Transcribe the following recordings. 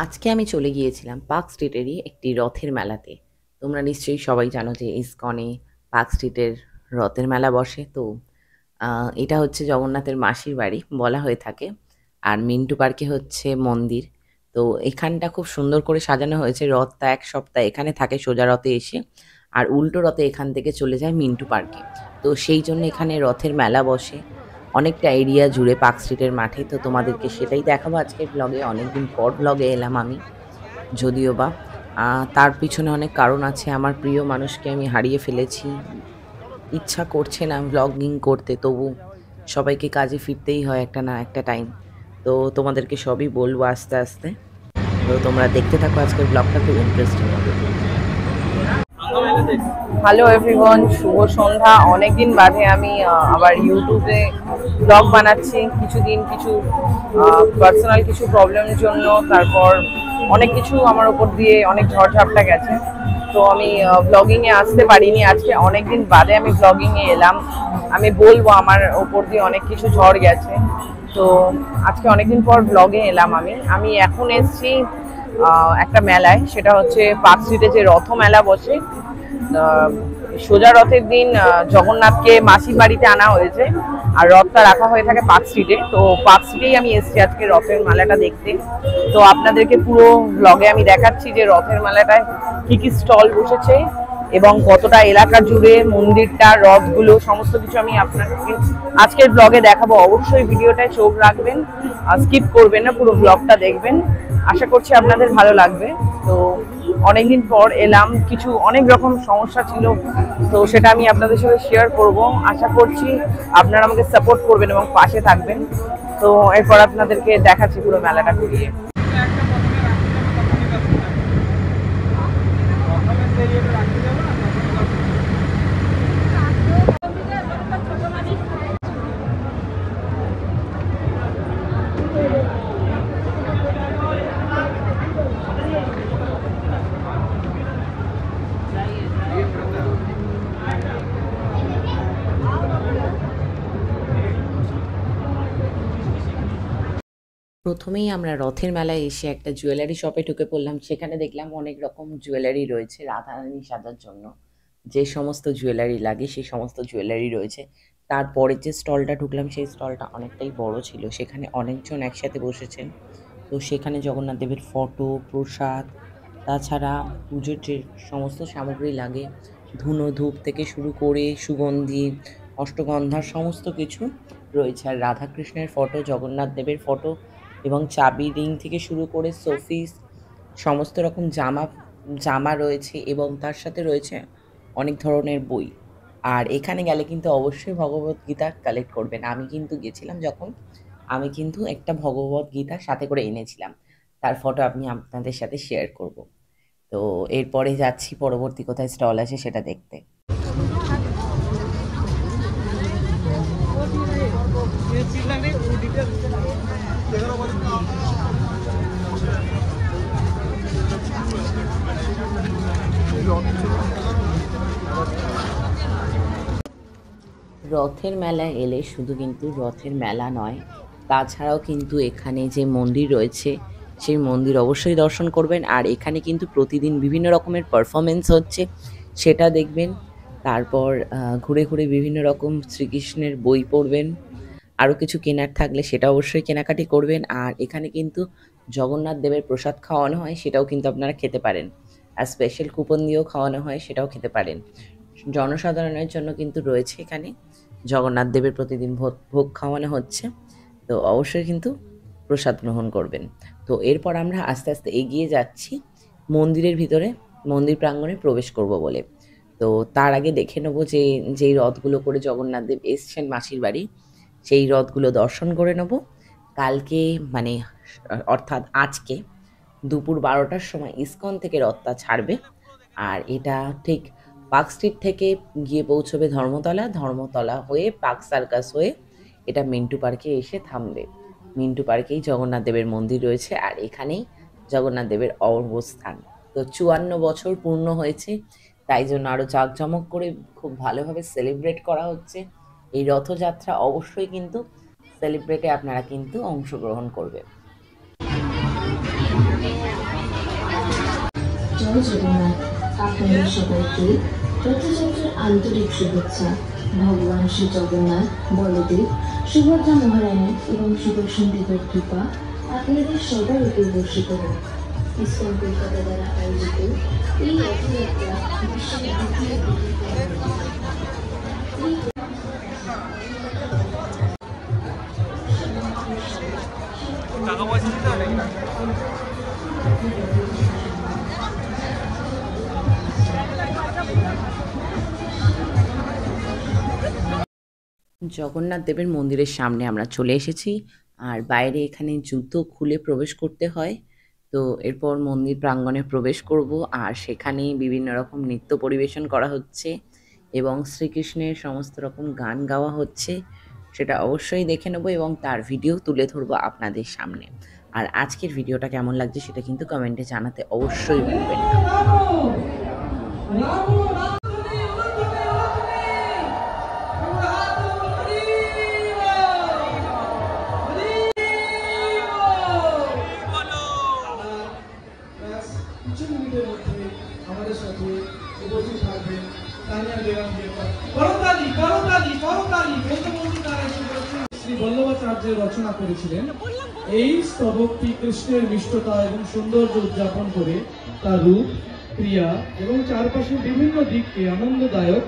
আজকে আমি চলে গিয়েছিলাম পার্ক স্ট্রিটেরই একটি রথের মেলাতে। তোমরা নিশ্চয়ই সবাই জানো যে ইসকনে পার্ক স্ট্রিটের রথের মেলা বসে। তো এটা হচ্ছে জগন্নাথের মাসির বাড়ি বলা হয়ে থাকে। আর মিন্টু পার্কে হচ্ছে মন্দির। তো এখানটা খুব সুন্দর করে সাজানো হয়েছে। রথটা ১ সপ্তাহ এখানে থাকে সোজা রথে এসে। আর উল্টো রথে এখান থেকে চলে যায় মিন্টু পার্কে। তো সেই জন্য এখানে রথের মেলা বসে। অনেকটা এরিয়া জুড়ে পার্ক স্ট্রিটের মাঠে। তো তোমাদেরকে সেটাই দেখাবো আজকের ব্লগে। অনেকদিন পর ব্লগে এলাম আমি, যদিও বা তার পিছনে অনেক কারণ আছে। আমার প্রিয় মানুষকে আমি হারিয়ে ফেলেছি। ইচ্ছা করছে না ব্লগিং করতে, তবু সবাইকে কাজে ফিরতেই হয় একটা না একটা টাইম। তো তোমাদেরকে সবই বলবো আস্তে আস্তে। তো তোমরা দেখতে থাকো, আজকের ব্লগটা খুব ইন্টারেস্টিং হবে। হ্যালো এভরিওয়ান, শুভ সন্ধ্যা। অনেকদিন বাদে আমি আবার ইউটিউবে ব্লগ বানাচ্ছি। কিছু পার্সোনাল কিছু প্রবলেমের জন্য, তারপর অনেক কিছু আমার ওপর দিয়ে অনেক ঝড়ঝাপটা গেছে। তো আমি ব্লগিংয়ে আসতে পারিনি। আজকে অনেকদিন বাদে আমি ব্লগিংয়ে এলাম। আমি বলবো আমার ওপর দিয়ে অনেক কিছু ঝড় গেছে। তো আজকে অনেকদিন পর ব্লগে এলাম আমি এখন এসেছি একটা মেলায়। সেটা হচ্ছে পার্ক স্ট্রিটে যে রথ মেলা বসে। সোজা রথের দিন জগন্নাথকে মাসির বাড়িতে আনা হয়েছে, আর রথটা রাখা হয়ে থাকে পার্ক স্ট্রিটে। তো পার্ক স্ট্রিটেই আমি এসেছি আজকে রথের মেলাটা দেখতে। তো আপনাদেরকে পুরো ব্লগে আমি দেখাচ্ছি যে রথের মেলাটায় কি কি স্টল বসেছে এবং কতটা এলাকা জুড়ে মন্দিরটা, রথগুলো, সমস্ত কিছু আমি আপনাকে আজকের ব্লগে দেখাবো। অবশ্যই ভিডিওটায় চোখ রাখবেন, স্কিপ করবেন না, পুরো ব্লগটা দেখবেন। আশা করছি আপনাদের ভালো লাগবে। তো অনেকদিন পর এলাম, অনেক রকম সমস্যা ছিল, তো সেটা আমি আপনাদের সাথে শেয়ার করব। আশা করছি আপনারা আমাকে সাপোর্ট করবেন এবং পাশে থাকবেন। তো এরপর আপনাদেরকে দেখাচ্ছি পুরো মেলাটা ঘুরিয়ে। প্রথমেই আমরা রথের মেলায় এসে একটা জুয়েলারি শপে ঢুকে পড়লাম। সেখানে দেখলাম অনেক রকম জুয়েলারি রয়েছে রাধারানী সাজার জন্য। যে সমস্ত জুয়েলারি লাগে সেই সমস্ত জুয়েলারি রয়েছে। তারপরে যে স্টলটা ঢুকলাম সেই স্টলটা অনেকটাই বড় ছিল। সেখানে অনেকজন একসাথে বসেছেন। তো সেখানে জগন্নাথ দেবের ফটো, প্রসাদ, তাছাড়া পুজোর যে সমস্ত সামগ্রী লাগে, ধুনো ধূপ থেকে শুরু করে সুগন্ধি, অষ্টগন্ধার সমস্ত কিছু রয়েছে। আর রাধাকৃষ্ণের ফটো, জগন্নাথ দেবের ফটো এবং চাবি রিং থেকে শুরু করে শোপিস, সমস্ত রকম জামা রয়েছে এবং তার সাথে রয়েছে অনেক ধরনের বই। আর এখানে গেলে কিন্তু অবশ্যই ভগবদ্গীতা কালেক্ট করবেন। আমি কিন্তু গেছিলাম যখন, আমি কিন্তু একটা ভগবদ্গীতা সাথে করে এনেছিলাম। তার ফটো আমি আপনাদের সাথে শেয়ার করব। তো এরপরে যাচ্ছি পরবর্তী কোথায় স্টল আছে সেটা দেখতে। রথের মেলায় এলে শুধু কিন্তু রথের মেলা নয়, তাছাড়াও কিন্তু এখানে যে মন্দির রয়েছে সেই মন্দির অবশ্যই দর্শন করবেন। আর এখানে কিন্তু প্রতিদিন বিভিন্ন রকমের পারফরমেন্স হচ্ছে, সেটা দেখবেন। তারপর ঘুরে ঘুরে বিভিন্ন রকম শ্রীকৃষ্ণের বই পড়বেন। আরও কিছু কেনার থাকলে সেটা অবশ্যই কেনাকাটি করবেন। আর এখানে কিন্তু জগন্নাথ দেবের প্রসাদ খাওয়ানো হয়, সেটাও কিন্তু আপনারা খেতে পারেন। আর স্পেশাল কুপন দিয়েও খাওয়ানো হয়, সেটাও খেতে পারেন। জনসাধারণের জন্য কিন্তু রয়েছে এখানে জগন্নাথ দেবের প্রতিদিন ভোগ খাওয়ানো হচ্ছে। তো অবশ্যই কিন্তু প্রসাদ গ্রহণ করবেন। তো এরপর আমরা আস্তে আস্তে এগিয়ে যাচ্ছি মন্দিরের ভিতরে, মন্দির প্রাঙ্গণে প্রবেশ করব বলে। তো তার আগে দেখে নেব যে যেই রথগুলো করে জগন্নাথ দেব এসছেন মাসির বাড়ি, সেই রথগুলো দর্শন করে নেব। কালকে মানে অর্থাৎ আজকে দুপুর ১২টার সময় ইসকন থেকে রথটা ছাড়বে। আর এটা ঠিক পার্ক স্ট্রিট থেকে গিয়ে পৌঁছবে ধর্মতলা, ধর্মতলা হয়ে পার্ক সার্কাস হয়ে এটা মিন্টু পার্কে এসে থামবে। মিন্টু পার্কেই জগন্নাথ দেবের মন্দির রয়েছে আর এখানেই জগন্নাথ দেবের অবস্থান। তো ৫৪ বছর পূর্ণ হয়েছে, তাই জন্য আরও জাঁকজমক করে খুব ভালোভাবে সেলিব্রেট করা হচ্ছে এই রথযাত্রা। অবশ্যই কিন্তু সেলিব্রেটে আপনারা কিন্তু অংশগ্রহণ করবেন। জয় জগন্নাথ। আপনাদের সবাইকে রথযাত্রার আন্তরিক শুভেচ্ছা। ভগবান শ্রী জগন্নাথ, বলদেব, সুভদ্রা মহারানী এবং সুদর্শন দেবের কৃপা আপনাদের সবার উপর বর্ষিত হোক। ইসকন কলকাতা দ্বারা আয়োজিত এই রথযাত্রা বিশ্বের দ্বিতীয় জগন্নাথ দেবের মন্দিরের সামনে আমরা চলে এসেছি। আর বাইরে এখানে জুতো খুলে প্রবেশ করতে হয়। তো এরপর মন্দির প্রাঙ্গণে প্রবেশ করব, আর সেখানে বিভিন্ন রকম নৃত্য পরিবেশন করা হচ্ছে এবং শ্রীকৃষ্ণের সমস্ত রকম গান গাওয়া হচ্ছে। সেটা অবশ্যই দেখে নেব এবং তার ভিডিও তুলে ধরবো আপনাদের সামনে। আর আজকের ভিডিওটা কেমন লাগছে সেটা কিন্তু কমেন্টে জানাতে অবশ্যই ভুলবেন না। আমাদের সাথে উপস্থিত থাকবেন শ্রী বল্লভাচার্য রচনা করেছিলেন। এই স্তবকটি কৃষ্ণের মিষ্টতা এবং সৌন্দর্য উদযাপন করে তার রূপ, ক্রিয়া এবং চারপাশের বিভিন্ন দিককে আনন্দদায়ক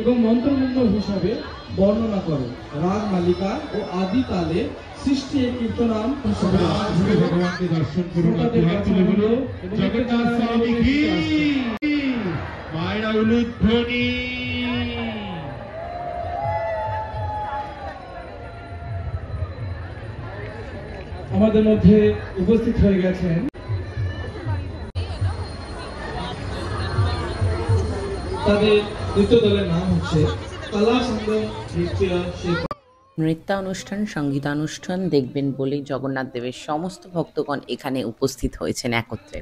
এবং মন্ত্রমুগ্ধ হিসাবে বর্ণনা করে। রাগ মালিকা ও আদি তালে সৃষ্টি এই কীর্তনাম ভগবানকে দর্শন করুন, হাত তুলে বলো জগন্নাথ স্বামী কি, মায়েরা উলুধ্বনি। আমাদের মধ্যে উপস্থিত হয়ে গেছেন তাদের নৃত্য দলের নাম হচ্ছে কলা সঙ্গম নৃত্য শিল্প। নৃত্যানুষ্ঠান, সঙ্গীতানুষ্ঠান দেখবেন বলেই জগন্নাথ দেবের সমস্ত ভক্তগণ এখানে উপস্থিত হয়েছেন একত্রে।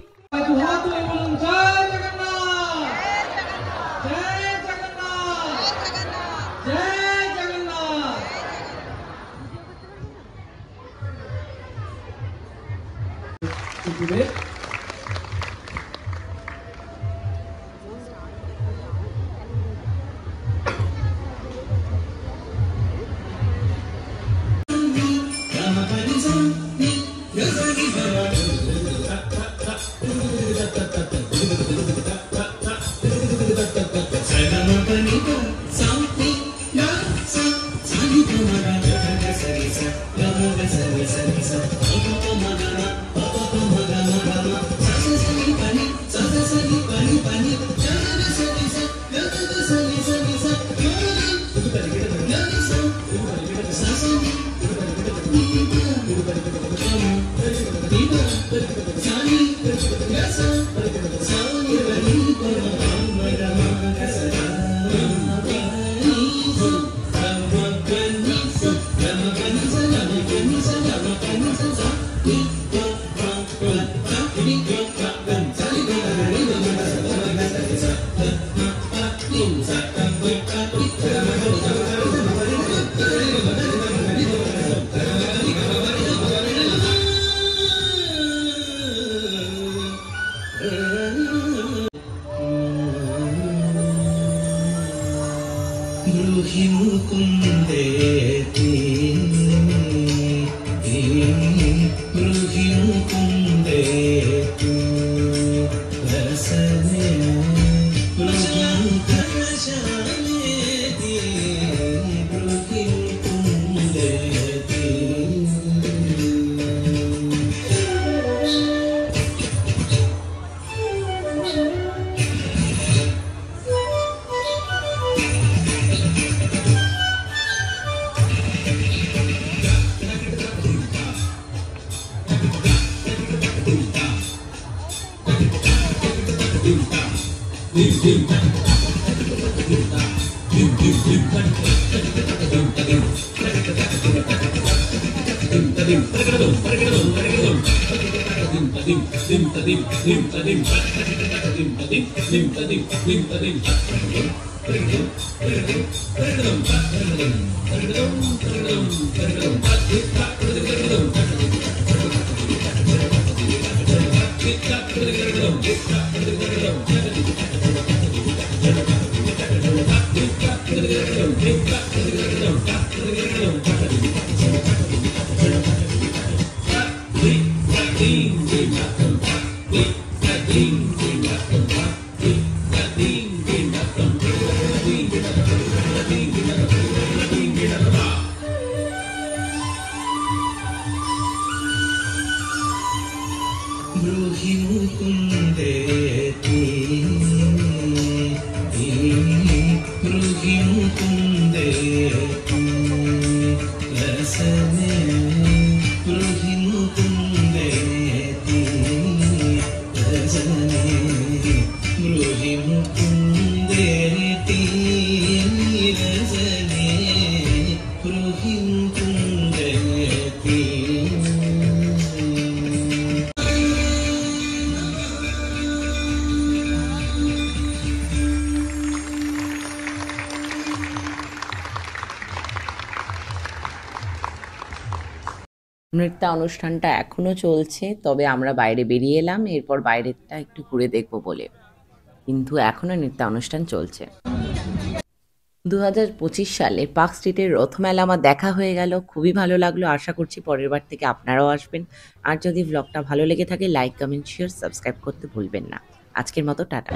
ब्रूहि मुकुन्देति ब्रूहि मुकुन्देति रसने ब्रूहि मुकुन्देति रसने ब्रूहि मुकुन्देति रसने ब्रूहि मुकुन्देति নৃত্য অনুষ্ঠানটা এখনো চলছে, তবে আমরা বাইরে বেরিয়ে এলাম এরপর বাইরেরটা একটু ঘুরে দেখবো বলে, কিন্তু এখনো নৃত্য অনুষ্ঠান চলছে। 2025 সালে পার্ক স্ট্রিটের রথমেলা আমার দেখা হয়ে গেল, খুবই ভালো লাগলো। আশা করছি পরের বার থেকে আপনারাও আসবেন। আর যদি ব্লগটা ভালো লেগে থাকে লাইক, কমেন্ট, শেয়ার, সাবস্ক্রাইব করতে ভুলবেন না। আজকের মতো টাটা।